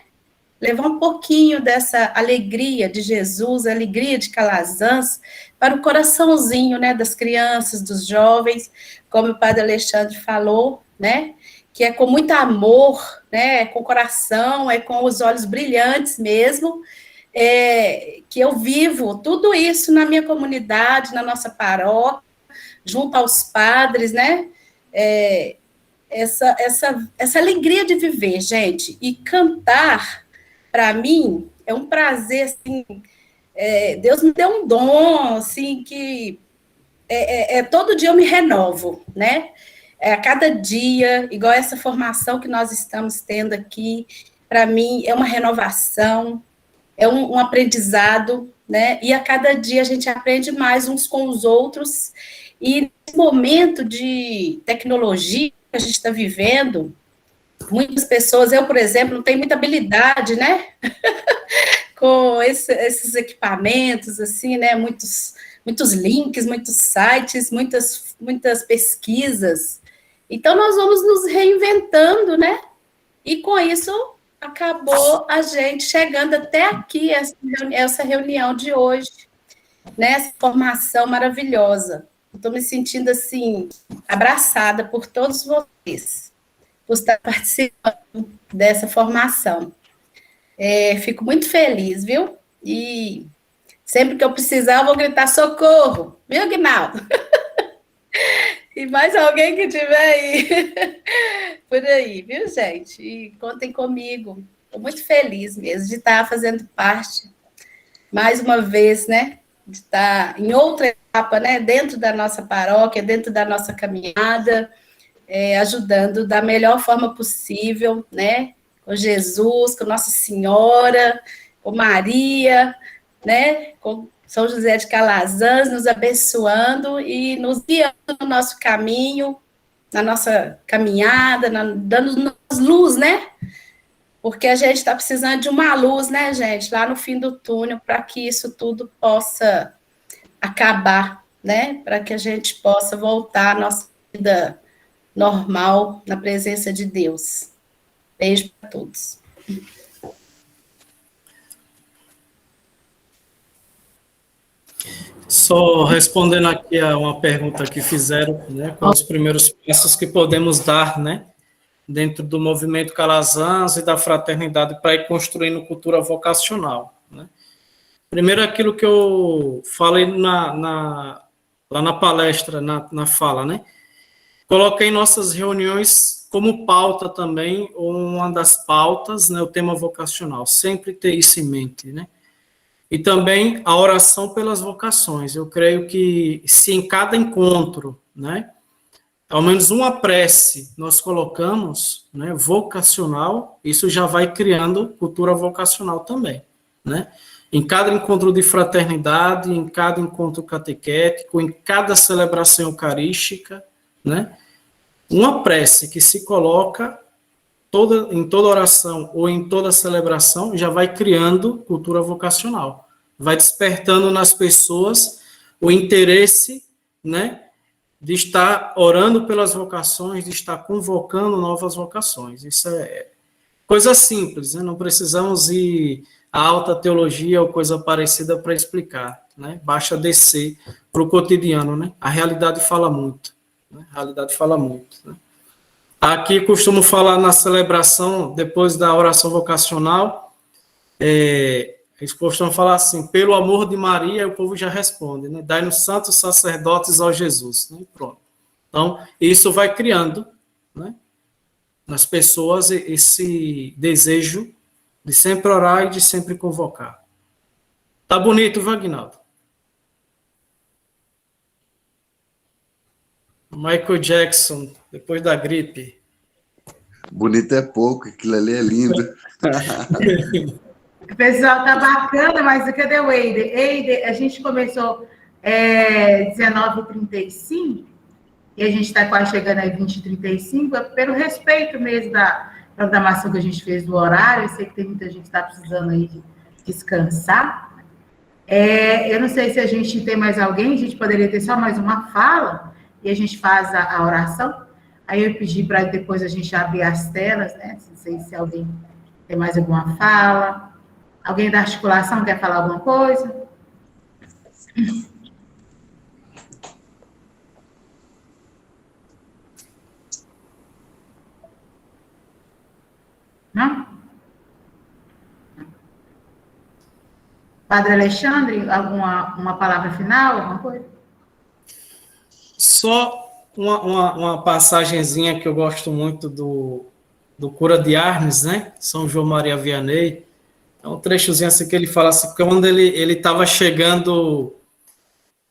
Levar um pouquinho dessa alegria de Jesus, alegria de Calazans, para o coraçãozinho, né, das crianças, dos jovens, como o padre Alexandre falou, né? Que é com muito amor, né? É com o coração, é com os olhos brilhantes mesmo, que eu vivo tudo isso na minha comunidade, na nossa paróquia, junto aos padres, né? Essa alegria de viver, gente, e cantar, para mim, é um prazer, assim, Deus me deu um dom, assim, que todo dia eu me renovo, né, a cada dia, igual essa formação que nós estamos tendo aqui, para mim, é uma renovação, é um aprendizado, né, e a cada dia a gente aprende mais uns com os outros, e nesse momento de tecnologia que a gente está vivendo, muitas pessoas, eu, por exemplo, não tenho muita habilidade, né, com esses equipamentos, assim, né, muitos links, muitos sites, muitas pesquisas. Então, nós vamos nos reinventando, né, e com isso acabou a gente chegando até aqui, essa reunião de hoje, né, essa formação maravilhosa. Estou me sentindo, assim, abraçada por todos vocês, por estar participando dessa formação. Fico muito feliz, viu? E sempre que eu precisar, eu vou gritar socorro, viu, Guinaldo? E mais alguém que tiver aí, por aí, viu, gente? E contem comigo. Estou muito feliz mesmo de estar fazendo parte, mais uma vez, né? De estar em outra etapa, né, dentro da nossa paróquia, dentro da nossa caminhada, ajudando da melhor forma possível, né, com Jesus, com Nossa Senhora, com Maria, né? Com São José de Calazans, nos abençoando e nos guiando no nosso caminho, na nossa caminhada, dando-nos luz, né? Porque a gente está precisando de uma luz, né, gente, lá no fim do túnel, para que isso tudo possa acabar, né? Para que a gente possa voltar à nossa vida normal na presença de Deus. Beijo para todos. Só respondendo aqui a uma pergunta que fizeram, né, quais os primeiros passos que podemos dar, né, dentro do movimento Calazans e da fraternidade para ir construindo cultura vocacional, né? Primeiro, aquilo que eu falei lá na palestra, na fala, né? Coloquei nossas reuniões como pauta também, ou uma das pautas, né, o tema vocacional, sempre ter isso em mente, né? E também a oração pelas vocações. Eu creio que se em cada encontro, né, ao menos uma prece nós colocamos, né, vocacional, isso já vai criando cultura vocacional também, né? Em cada encontro de fraternidade, em cada encontro catequético, em cada celebração eucarística, né? Uma prece que se coloca em toda oração ou em toda celebração já vai criando cultura vocacional, vai despertando nas pessoas o interesse, né, de estar orando pelas vocações, de estar convocando novas vocações. Isso é coisa simples, né? Não precisamos ir à alta teologia ou coisa parecida para explicar, né? Basta descer para o cotidiano, né? A realidade fala muito, né? A realidade fala muito, né? Aqui costumo falar na celebração, depois da oração vocacional, eles costumam falar assim, pelo amor de Maria, o povo já responde, né? Dai-nos santos sacerdotes ao Jesus, né? Pronto. Então, isso vai criando, né, nas pessoas esse desejo de sempre orar e de sempre convocar. Tá bonito, Vagnaldo? Michael Jackson, depois da gripe. Bonito é pouco, aquilo ali é lindo. O pessoal tá bacana, mas cadê o Eider? Eider, a gente começou 19h35 e a gente está quase chegando aí 20h35, pelo respeito mesmo da programação que a gente fez do horário. Eu sei que tem muita gente que está precisando aí de descansar. Eu não sei se a gente tem mais alguém, a gente poderia ter só mais uma fala e a gente faz a oração. Aí eu pedi para depois a gente abrir as telas, né? Não sei se alguém tem mais alguma fala. Alguém da articulação quer falar alguma coisa? Não? Padre Alexandre, uma palavra final, alguma coisa? Só uma passagenzinha que eu gosto muito do Cura de Arnes, né? São João Maria Vianney. É um trechozinho assim que ele fala assim, quando ele estava chegando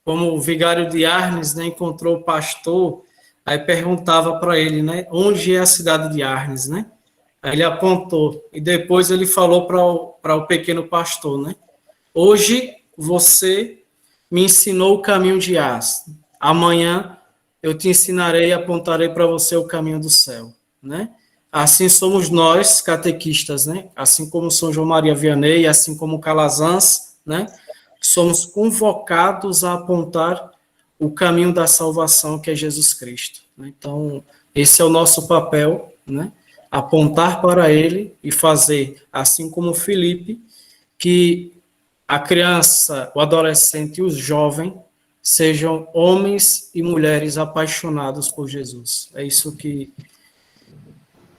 como vigário de Arnes, né? Encontrou o pastor, aí perguntava para ele, né? Onde é a cidade de Arnes, né? Aí ele apontou, e depois ele falou para o pequeno pastor, né? Hoje você me ensinou o caminho de Arnes. Amanhã eu te ensinarei e apontarei para você o caminho do céu, né? Assim somos nós, catequistas, né? Assim como São João Maria Vianney, assim como Calazans, né? Somos convocados a apontar o caminho da salvação, que é Jesus Cristo, né? Então, esse é o nosso papel, né? Apontar para ele e fazer, assim como Felipe, que a criança, o adolescente e o jovem sejam homens e mulheres apaixonados por Jesus. É isso que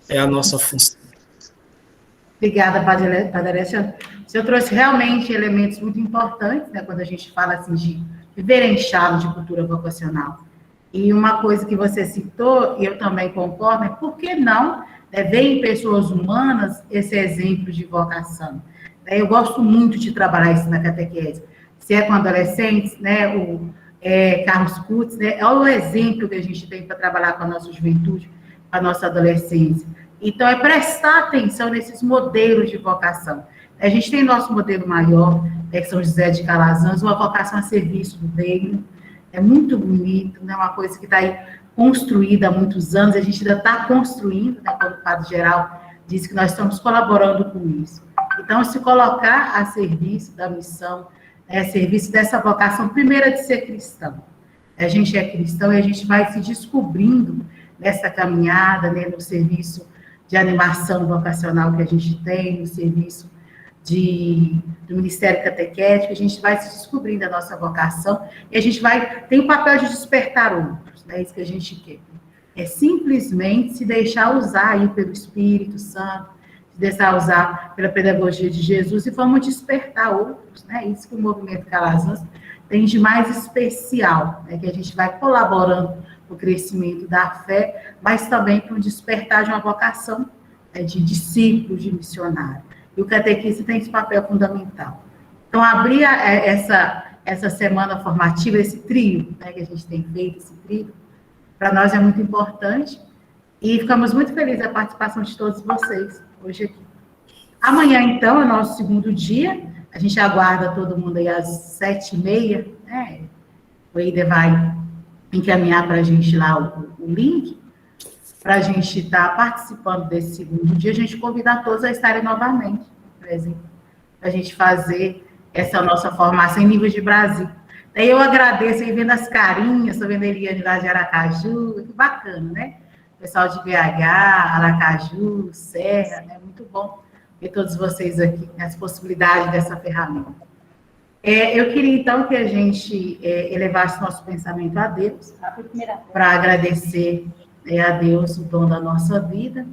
é a nossa função. Obrigada, Padre Alexandre. O senhor trouxe realmente elementos muito importantes, né, quando a gente fala assim de viver em chave de cultura vocacional. E uma coisa que você citou, e eu também concordo, é por que não ver em pessoas humanas esse exemplo de vocação? Eu gosto muito de trabalhar isso na catequese. Se é com adolescentes, né, o Carlos Kutz, né, é o exemplo que a gente tem para trabalhar com a nossa juventude, com a nossa adolescência. Então, é prestar atenção nesses modelos de vocação. A gente tem nosso modelo maior, que São José de Calazans, uma vocação a serviço do reino. É muito bonito, né? Uma coisa que está aí construída há muitos anos, a gente ainda está construindo, né? Quando o Padre Geral disse que nós estamos colaborando com isso. Então, se colocar a serviço da missão, a serviço dessa vocação, primeira de ser cristão. A gente é cristão e a gente vai se descobrindo nessa caminhada, né? No serviço de animação vocacional que a gente tem, no serviço do Ministério Catequético, a gente vai se descobrindo a nossa vocação e a gente tem o papel de despertar outros, né? Isso que a gente quer. É simplesmente se deixar usar aí pelo Espírito Santo, se deixar usar pela pedagogia de Jesus e vamos despertar outros, né? Isso que o Movimento Calazans tem de mais especial, né? Que a gente vai colaborando para o crescimento da fé, mas também para o despertar de uma vocação, né? De discípulos, de missionários. E o catequista tem esse papel fundamental. Então, abrir essa semana formativa, esse trio, né, que a gente tem feito, esse trio, para nós é muito importante. E ficamos muito felizes da participação de todos vocês hoje aqui. Amanhã, então, é o nosso segundo dia. A gente aguarda todo mundo aí às 7h30, né? O Eider vai encaminhar para a gente lá o link, para a gente estar participando desse segundo dia, a gente convidar todos a estarem novamente presentes, para a gente fazer essa nossa formação em nível de Brasil. Daí eu agradeço aí, vendo as carinhas, estou vendo a Eliane lá de Aracaju, que bacana, né? O pessoal de BH, Aracaju, Serra, né? Muito bom ver todos vocês aqui, as possibilidades dessa ferramenta. Eu queria, então, que a gente elevasse nosso pensamento a Deus, para agradecer a Deus o dom da nossa vida,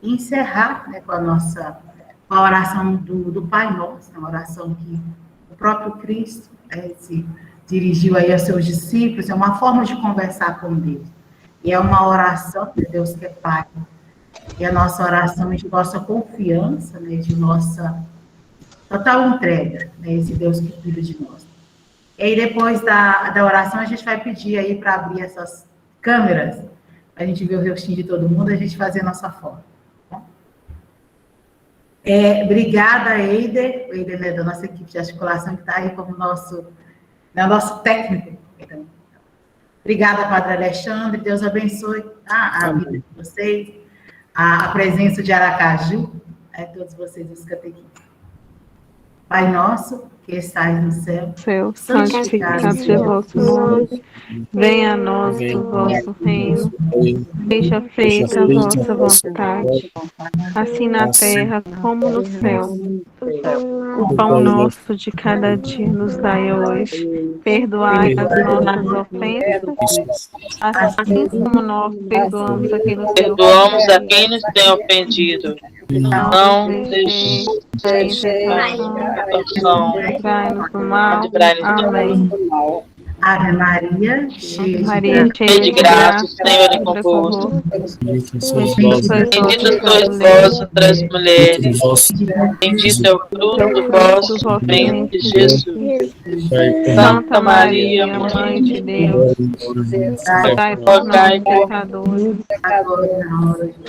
e encerrar, né, com a oração do Pai Nosso, uma oração que o próprio Cristo se dirigiu aí aos seus discípulos, é uma forma de conversar com Deus, e é uma oração de Deus que é Pai, e a nossa oração de nossa confiança, né, de nossa total entrega, né, esse Deus que cuida de nós. E aí, depois da oração, a gente vai pedir aí para abrir essas câmeras, a gente ver o rostinho de todo mundo, a gente fazer a nossa foto. Tá? Obrigada, Eider. O Eider é da nossa equipe de articulação, que está aí como nosso técnico. Obrigada, Padre Alexandre. Deus abençoe a vida de vocês, a presença de Aracaju, todos vocês, os catequistas. Pai nosso, que estais no céu, santificado seja o vosso nome, venha a nós o vosso reino, seja feita a vossa vontade, assim na terra como no céu. O pão nosso de cada dia nos dai hoje, perdoai as nossas ofensas, assim como nós perdoamos a quem nos tem ofendido. Não deixe livrai-nos do mal. Amém. Ave Maria, cheia de graça, o Senhor é convosco. Bendita sois vós entre as mulheres, bendito é o fruto do vosso ventre, Jesus. Santa Maria, Mãe de Deus, rogai por nós, pecadores,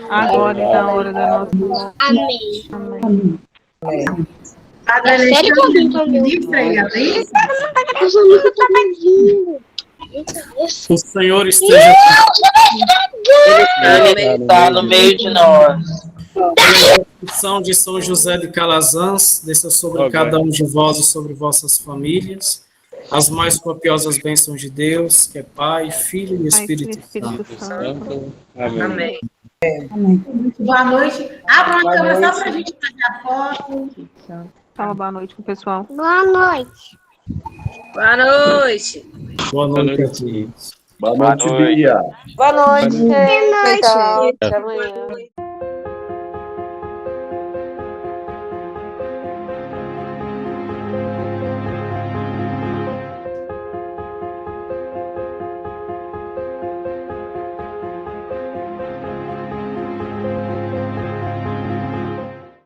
agora e na hora da nossa morte. Amém. Padre Alexandre, ministra aí a lei? O Senhor esteja Ele está no meio de nós. São de São José de Calazans, desça sobre cada um de vós e sobre vossas famílias, as mais copiosas bênçãos de Deus, que é Pai, Filho e Espírito Santo. Amém. Boa noite. Abra uma câmera só para a gente fazer a foto. Fala boa noite pro pessoal. Boa noite. Boa noite. Boa noite, Bia. Boa noite. Boa noite. Até amanhã.